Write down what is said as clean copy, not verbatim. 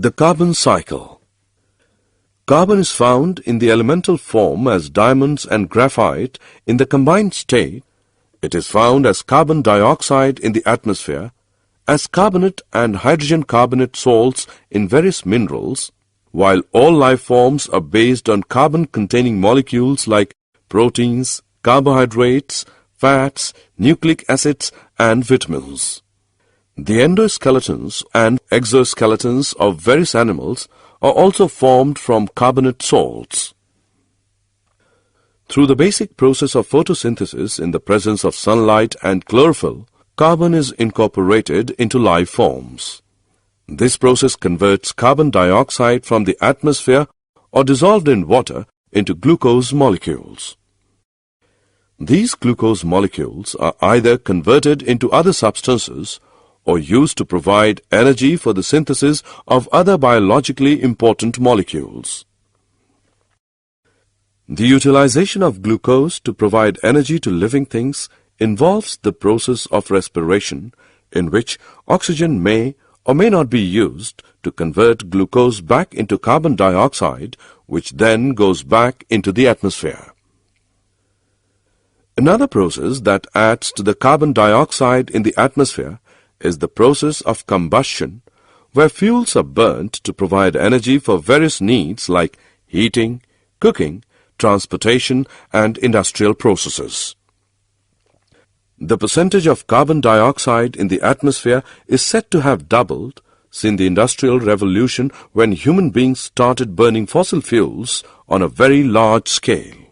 The carbon cycle. Carbon is found in the elemental form as diamonds and graphite in the combined state. It is found as carbon dioxide in the atmosphere, as carbonate and hydrogen carbonate salts in various minerals, while all life forms are based on carbon-containing molecules like proteins, carbohydrates, fats, nucleic acids, and vitamins. The endoskeletons and exoskeletons of various animals are also formed from carbonate salts. Through the basic process of photosynthesis in the presence of sunlight and chlorophyll, carbon is incorporated into life forms. This process converts carbon dioxide from the atmosphere or dissolved in water into glucose molecules. These glucose molecules are either converted into other substances or used to provide energy for the synthesis of other biologically important molecules. The utilization of glucose to provide energy to living things involves the process of respiration, in which oxygen may or may not be used to convert glucose back into carbon dioxide, which then goes back into the atmosphere. Another process that adds to the carbon dioxide in the atmosphere is the process of combustion, where fuels are burnt to provide energy for various needs like heating, cooking, transportation, and industrial processes. The percentage of carbon dioxide in the atmosphere is said to have doubled since the Industrial Revolution, when human beings started burning fossil fuels on a very large scale.